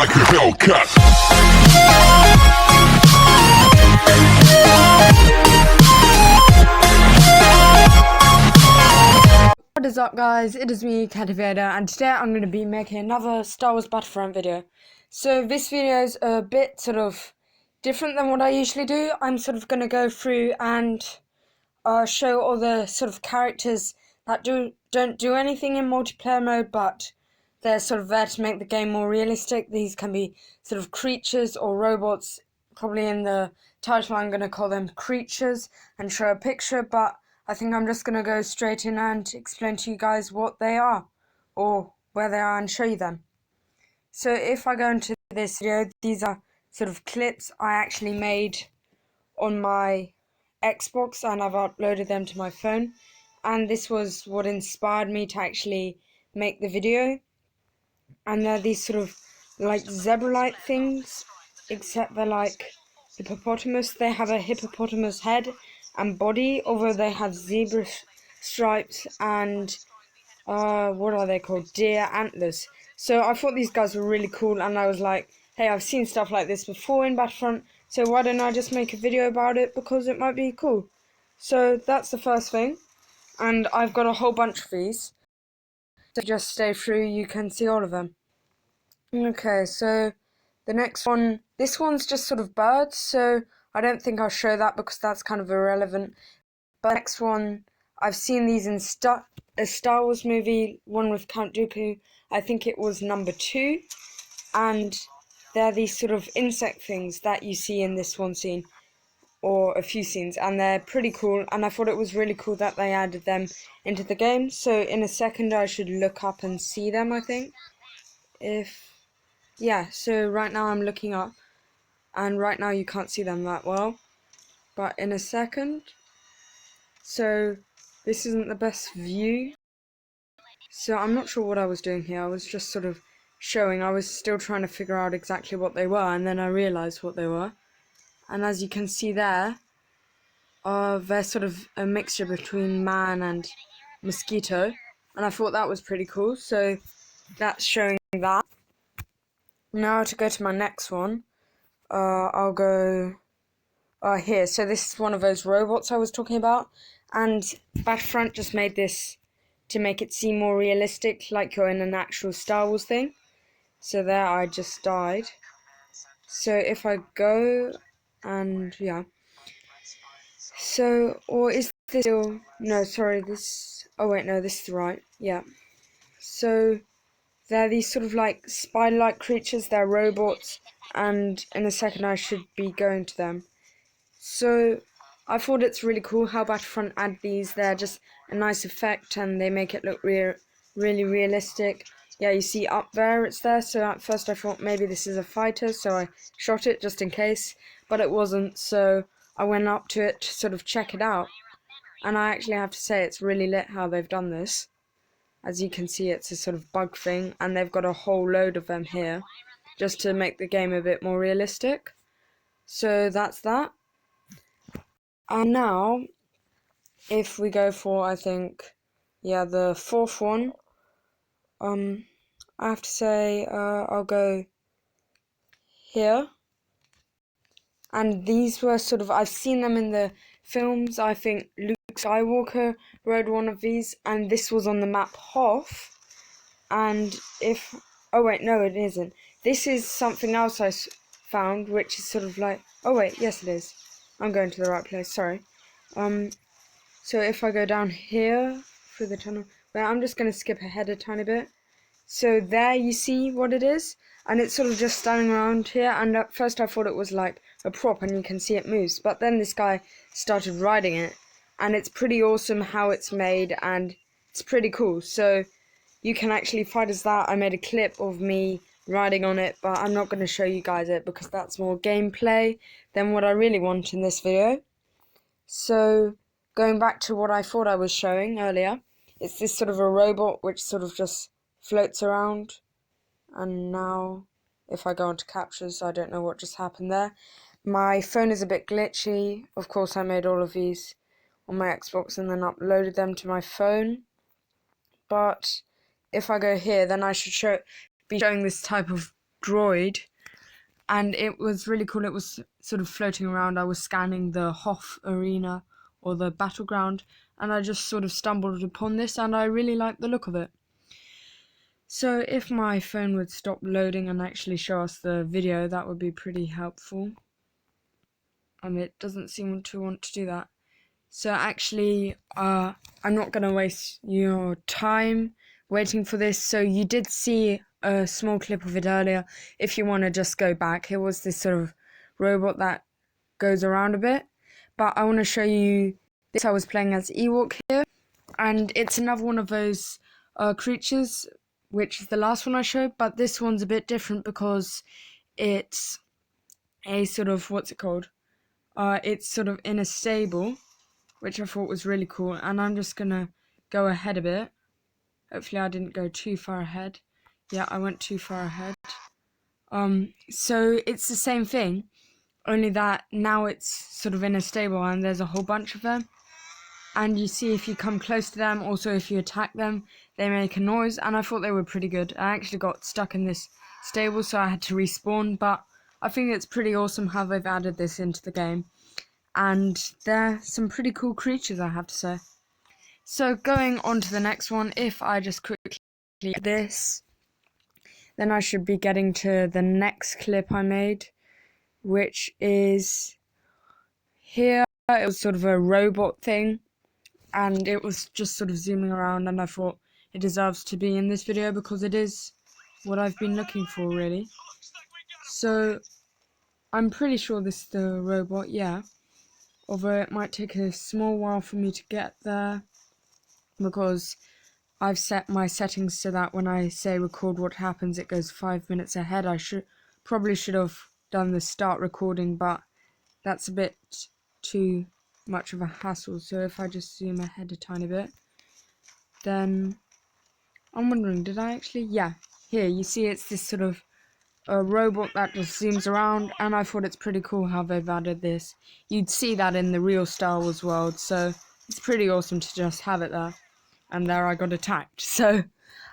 like a Hellcat. What is up, guys? It is me, Captivator, and today I'm going to be making another Star Wars Battlefront video. So this video is a bit sort of different than what I usually do. I'm sort of going to go through and show all the sort of characters that don't do anything in multiplayer mode, but they're sort of there to make the game more realistic. These can be sort of creatures or robots. Probably in the title I'm going to call them creatures and show a picture, but I think I'm just going to go straight in and explain to you guys what they are or where they are and show you them. So if I go into this video, these are sort of clips I actually made on my Xbox and I've uploaded them to my phone, and this was what inspired me to actually make the video. And they're these sort of like zebra-like things, except they're like hippopotamus. They have a hippopotamus head and body, although they have zebra stripes and what are they called, deer antlers. So I thought these guys were really cool, and I was like, hey, I've seen stuff like this before in Battlefront, so why don't I just make a video about it, because it might be cool. So that's the first thing, and I've got a whole bunch of these, so just stay through, you can see all of them. Okay, so the next one, this one's just sort of birds, so I don't think I'll show that because that's kind of irrelevant. But the next one, I've seen these in a Star Wars movie, one with Count Dooku. I think it was number 2, and they're these sort of insect things that you see in this one scene, or a few scenes, and they're pretty cool, and I thought it was really cool that they added them into the game. So in a second I should look up and see them, I think. Yeah, so right now I'm looking up, and right now you can't see them that well, but in a second. So this isn't the best view, so I'm not sure what I was doing here. I was just sort of showing. I was still trying to figure out exactly what they were, and then I realized what they were. And as you can see there, they're sort of a mixture between man and mosquito, and I thought that was pretty cool, so that's showing that. Now to go to my next one, I'll go here. So this is one of those robots I was talking about, and Battlefront just made this to make it seem more realistic, like you're in an actual Star Wars thing. So there, I just died. So if I go, and yeah. So, or is this still, no, sorry, this, oh wait, no, this is right, yeah. So they're these sort of like spider-like creatures, they're robots, and in a second I should be going to them. So I thought it's really cool how Battlefront add these. They're just a nice effect, and they make it look really realistic. Yeah, you see up there, it's there, so at first I thought maybe this is a fighter, so I shot it just in case, but it wasn't, so I went up to it to sort of check it out, and I actually have to say it's really lit how they've done this. As you can see, it's a sort of bug thing, and they've got a whole load of them here, just to make the game a bit more realistic. So that's that. And now, if we go for, I think, yeah, the fourth one, I have to say, I'll go here. And these were sort of, I've seen them in the films. I think Luke Skywalker rode one of these, and this was on the map Hoth. And if, oh wait, no it isn't. This is something else I found, which is sort of like, oh wait, yes it is. I'm going to the right place, sorry. So if I go down here through the tunnel, well, I'm just going to skip ahead a tiny bit. So there you see what it is, and it's sort of just standing around here, and at first I thought it was like a prop and you can see it moves, but then this guy started riding it, and it's pretty awesome how it's made, and it's pretty cool. So you can actually fight as that. I made a clip of me riding on it, but I'm not going to show you guys it because that's more gameplay than what I really want in this video. So going back to what I thought I was showing earlier, it's this sort of a robot which sort of just floats around, and now if I go onto captures, I don't know what just happened there. My phone is a bit glitchy. Of course I made all of these on my Xbox and then uploaded them to my phone, but if I go here, then I should be showing this type of droid, and it was really cool. It was sort of floating around. I was scanning the Hoth arena, or the battleground, and I just sort of stumbled upon this, and I really liked the look of it. So if my phone would stop loading and actually show us the video, that would be pretty helpful. It doesn't seem to want to do that. So actually, I'm not going to waste your time waiting for this. So you did see a small clip of it earlier. If you want to just go back, it was this sort of robot that goes around a bit. But I want to show you this. I was playing as Ewok here, and it's another one of those creatures, which is the last one I showed, but this one's a bit different because it's a sort of, what's it called? It's sort of in a stable, which I thought was really cool, and I'm just gonna go ahead a bit. Hopefully I didn't go too far ahead. Yeah, I went too far ahead. So it's the same thing, only that now it's sort of in a stable and there's a whole bunch of them. And you see, if you come close to them, also if you attack them, they make a noise, and I thought they were pretty good. I actually got stuck in this stable, so I had to respawn, but I think it's pretty awesome how they've added this into the game. And they're some pretty cool creatures, I have to say. So going on to the next one, if I just quickly get this, then I should be getting to the next clip I made, which is here. It was sort of a robot thing, and it was just sort of zooming around, and I thought it deserves to be in this video because it is what I've been looking for, really. So I'm pretty sure this is the robot, yeah. Although it might take a small while for me to get there, because I've set my settings so that when I say record what happens, it goes 5 minutes ahead. I probably should have done the start recording, but that's a bit too much of a hassle. So if I just zoom ahead a tiny bit, then I'm wondering, did I actually? Yeah, here you see it's this sort of a robot that just zooms around, and I thought it's pretty cool how they've added this. You'd see that in the real Star Wars world, so it's pretty awesome to just have it there. And there I got attacked. So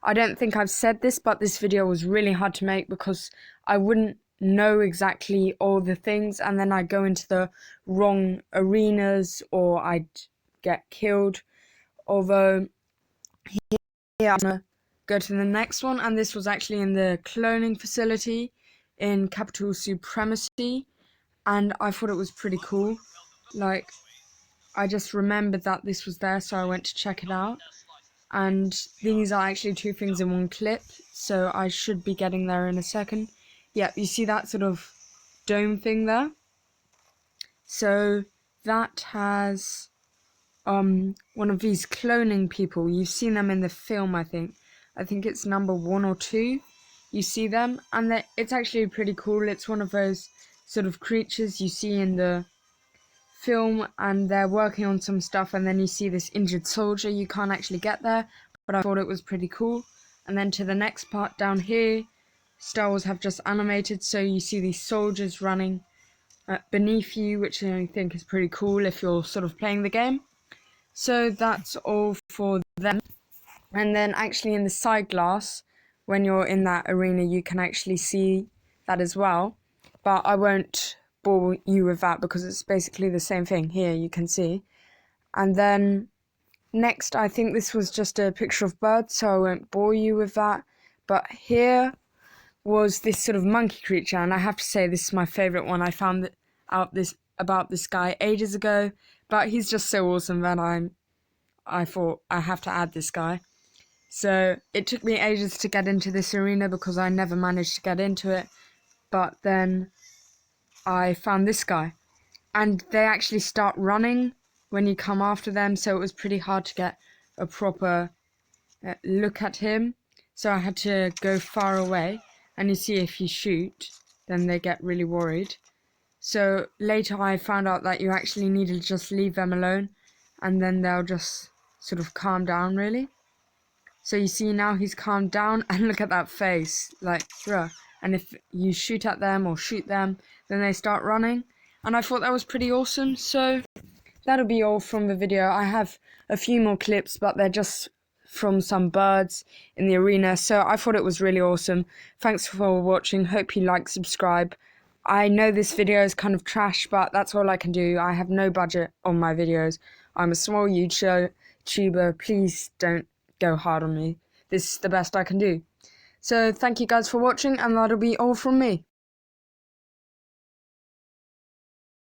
I don't think I've said this, but this video was really hard to make because I wouldn't know exactly all the things, and then I'd go into the wrong arenas or I'd get killed. Although here I'm gonna go to the next one, and this was actually in the cloning facility in Capital Supremacy, and I thought it was pretty cool. Like, I just remembered that this was there, so I went to check it out. And these are actually two things in one clip, so I should be getting there in a second. Yeah, you see that sort of dome thing there? So that has one of these cloning people. You've seen them in the film, I think. I think it's number 1 or 2. You see them, and it's actually pretty cool. It's one of those sort of creatures you see in the film, and they're working on some stuff, and then you see this injured soldier. You can't actually get there, but I thought it was pretty cool. And then to the next part down here, Star Wars have just animated, so you see these soldiers running beneath you, which I think is pretty cool if you're sort of playing the game. So that's all for them. And then actually in the side glass, when you're in that arena, you can actually see that as well. But I won't bore you with that because it's basically the same thing. Here you can see. And then next, I think this was just a picture of birds, so I won't bore you with that. But here was this sort of monkey creature, and I have to say this is my favorite one. I found out about this guy ages ago, but he's just so awesome that I thought I have to add this guy. So it took me ages to get into this arena because I never managed to get into it, but then I found this guy, and they actually start running when you come after them, so it was pretty hard to get a proper look at him, so I had to go far away. And you see, if you shoot, then they get really worried. So later I found out that you actually need to just leave them alone, and then they'll just sort of calm down, really. So you see now he's calmed down, and look at that face, like, bruh. And if you shoot at them or shoot them, then they start running. And I thought that was pretty awesome. So that'll be all from the video. I have a few more clips, but they're just from some birds in the arena. So I thought it was really awesome. Thanks for watching. Hope you like, subscribe. I know this video is kind of trash, but that's all I can do. I have no budget on my videos. I'm a small YouTuber. Please don't go hard on me. This is the best I can do. So thank you guys for watching, and that'll be all from me.